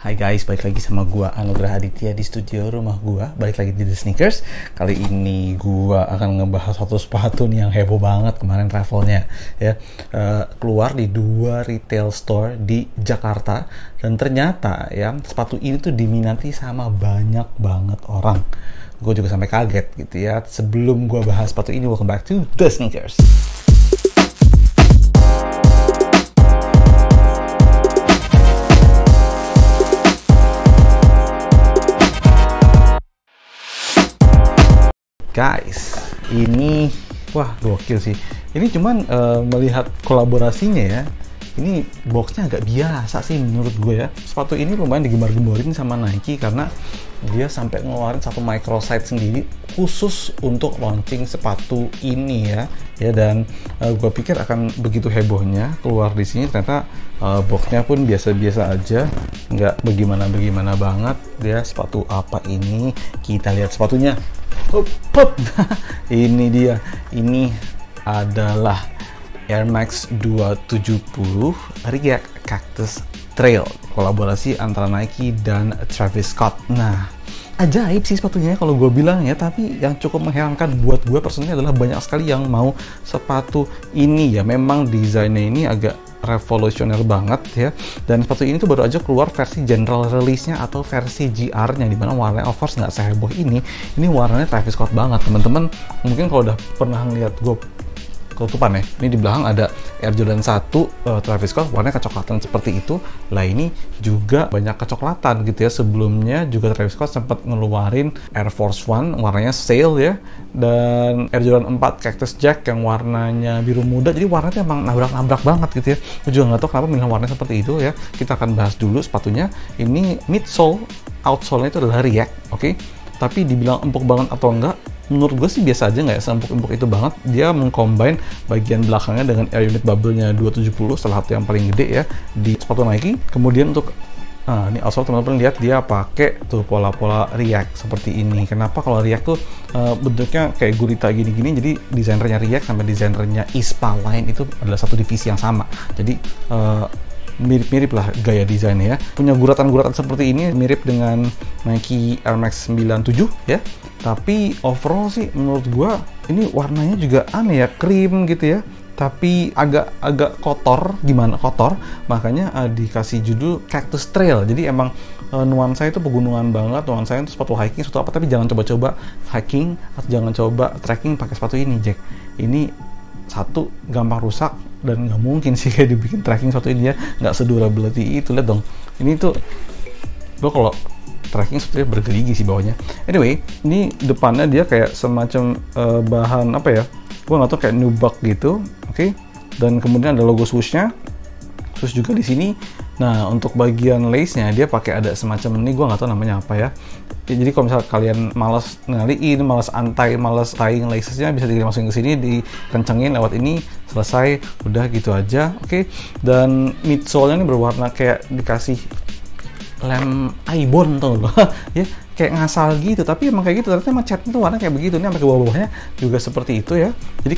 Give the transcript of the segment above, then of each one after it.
Hai guys, balik lagi sama gua Anugrah Aditya di studio rumah gua. Balik lagi di The Sneakers. Kali ini gua akan ngebahas satu sepatu nih yang heboh banget kemarin travelnya ya. Keluar di 2 retail store di Jakarta, dan ternyata ya sepatu ini tuh diminati sama banyak banget orang. Gue juga sampai kaget gitu ya. Sebelum gua bahas sepatu ini, welcome back to The Sneakers. Guys, ini wah gokil sih. Ini cuman melihat kolaborasinya ya. Ini boxnya agak biasa sih menurut gue ya. Sepatu ini lumayan digembar-gemborin sama Nike karena dia sampai ngeluarin satu microsite sendiri khusus untuk launching sepatu ini ya. Dan gue pikir akan begitu hebohnya keluar di sini, ternyata boxnya pun biasa-biasa aja, nggak bagaimana banget. Dia sepatu apa ini? Kita lihat sepatunya. Hup. Ini dia. Ini adalah Air Max 270 React Cactus Trail, kolaborasi antara Nike dan Travis Scott. Nah, ajaib sih sepatunya kalau gue bilang ya, tapi yang cukup mengherankan buat gue personally adalah banyak sekali yang mau sepatu ini ya. Memang desainnya ini agak revolusioner banget ya, dan sepatu ini tuh baru aja keluar versi general release-nya atau versi GR-nya, dimana warnanya of course nggak seheboh ini warnanya Travis Scott banget teman-teman. Mungkin kalau udah pernah ngeliat gue ketutupan ya, ini di belakang ada Air Jordan 1 Travis Scott warnanya kecoklatan seperti itu lah. Ini juga banyak kecoklatan gitu ya. Sebelumnya juga Travis Scott sempat ngeluarin Air Force One warnanya Sail ya, dan Air Jordan 4 Cactus Jack yang warnanya biru muda. Jadi warnanya emang nabrak-nabrak banget gitu ya. Gue juga nggak tahu kenapa milih warnanya seperti itu ya. Kita akan bahas dulu sepatunya. Ini midsole, outsole-nya itu adalah React, oke? Tapi dibilang empuk banget atau enggak, menurut gue sih biasa aja, nggak ya seempuk-empuk itu banget. Dia mengcombine bagian belakangnya dengan air unit bubble-nya 270, salah satu yang paling gede ya di sepatu Nike. Kemudian untuk ini outsole, teman-teman lihat dia pakai tuh pola-pola React seperti ini. Kenapa? Kalau React tuh bentuknya kayak gurita gini-gini, jadi desainernya React sama desainernya ISPA Line itu adalah satu divisi yang sama. Jadi mirip-mirip lah gaya desainnya ya. Punya guratan-guratan seperti ini, mirip dengan Nike Air Max 97 ya. Tapi overall sih menurut gua ini warnanya juga aneh ya, krim gitu ya. Tapi agak kotor, gimana kotor? Makanya dikasih judul Cactus Trail. Jadi emang nuansa itu pegunungan banget, nuansa itu sepatu hiking, sepatu apa, tapi jangan coba-coba hiking atau jangan coba trekking pakai sepatu ini, Jack. Ini satu, gampang rusak, dan nggak mungkin sih kayak dibikin trekking sepatu ini ya, nggak sedurability itu. Lihat dong, ini tuh lo kalau trekking sebetulnya bergerigi sih bawahnya. Anyway, ini depannya dia kayak semacam bahan apa ya, gue nggak tahu, kayak nubuck gitu, oke? Dan kemudian ada logo swoosh-nya, swoosh juga di sini. Nah, untuk bagian lace-nya dia pakai ada semacam ini, gue nggak tahu namanya apa ya. Jadi kalau misalnya kalian malas ngaliin, malas tying laces-nya, bisa dimasukin ke sini, dikencengin lewat ini, selesai, udah gitu aja, oke? Dan midsole-nya ini berwarna kayak dikasih lem ibon tuh loh ya, kayak ngasal gitu, tapi emang kayak gitu, ternyata emang catnya tuh warna kayak begitu. Ini sampai ke bawah-bawahnya juga seperti itu ya, jadi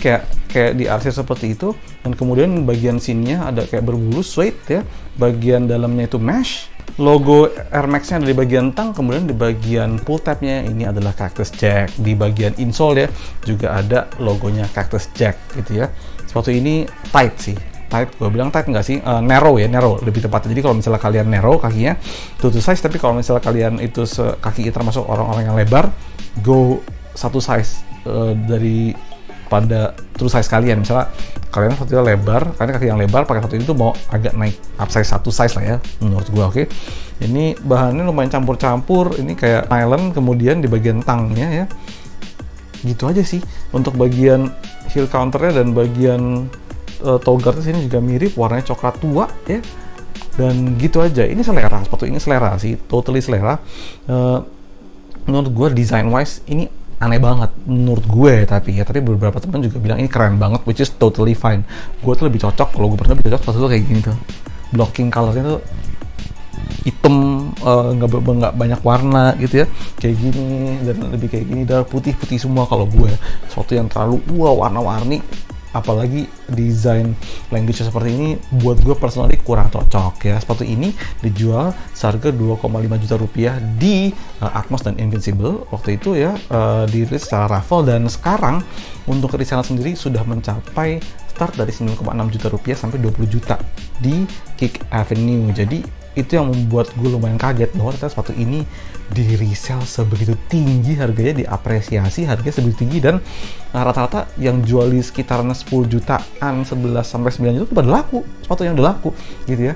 kayak diarsir seperti itu. Dan kemudian bagian sininya ada kayak berbulu suede ya, bagian dalamnya itu mesh, logo Air Max-nya ada di bagian tang, kemudian di bagian pull tab-nya ini adalah Cactus Jack. Di bagian insole ya juga ada logonya Cactus Jack gitu ya. Sepatu ini tight sih. Tight, gue bilang tight nggak sih? Narrow ya, narrow lebih tepatnya. Jadi kalau misalnya kalian narrow kakinya to size, tapi kalau misalnya kalian itu kaki termasuk orang-orang yang lebar, go satu size daripada true size kalian. Misalnya kalian sepatunya lebar, kalian kaki yang lebar, pakai sepatu itu mau agak naik upsize satu size lah ya menurut gue, oke? Ini bahannya lumayan campur-campur, ini kayak nylon, kemudian di bagian tangnya ya, gitu aja sih. Untuk bagian heel counternya dan bagian toe guard sini juga mirip, warnanya coklat tua ya, dan gitu aja. Ini selera, sepatu ini selera sih, totally selera. Menurut gue design wise ini aneh banget menurut gue, tapi beberapa teman juga bilang ini keren banget, which is totally fine. Gue tuh lebih cocok, kalau gue pernah lebih cocok sepatu tuh kayak gini tuh, blocking colornya tuh hitam, nggak banyak warna gitu ya, kayak gini, dan lebih kayak gini, darah putih semua. Kalau gue sesuatu yang terlalu warna-warni apalagi desain language seperti ini buat gue personally kurang cocok ya. Sepatu ini dijual seharga 2,5 juta rupiah di Atmos dan Invincible waktu itu ya, dirilis secara raffle, dan sekarang untuk reseller sendiri sudah mencapai start dari 9,6 juta rupiah sampai 20 juta di Kick Avenue. Jadi itu yang membuat gue lumayan kaget bahwa ternyata sepatu ini di resell sebegitu tinggi, harganya diapresiasi, harganya sebegitu tinggi, dan rata-rata yang jual di sekitaran 10 jutaan, 11 sampai 9 juta itu pada laku, sepatu yang udah laku gitu ya.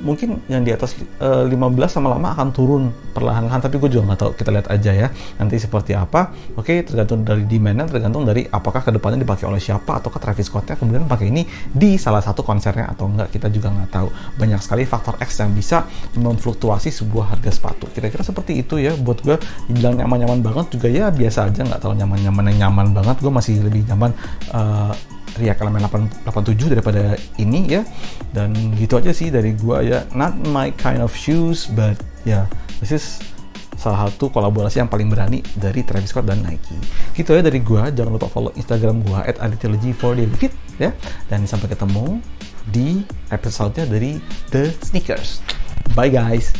Mungkin yang di atas 15 lama-lama akan turun perlahan-lahan, tapi gue juga nggak tahu, kita lihat aja ya nanti seperti apa. Oke, tergantung dari demand-nya, tergantung dari apakah kedepannya dipakai oleh siapa, ataukah Travis Scott-nya kemudian pakai ini di salah satu konsernya atau enggak, kita juga nggak tahu. Banyak sekali faktor X yang bisa memfluktuasi sebuah harga sepatu. Kira-kira seperti itu ya. Buat gue dibilang nyaman-nyaman banget juga ya biasa aja, nggak terlalu nyaman banget. Gue masih lebih nyaman React Element 87 daripada ini ya. Dan gitu aja sih dari gua ya, not my kind of shoes, but ya this is salah satu kolaborasi yang paling berani dari Travis Scott dan Nike. Gitu ya dari gua, jangan lupa follow Instagram gua @aditology4daily ya. Dan sampai ketemu di episode-nya dari The Sneakers. Bye guys.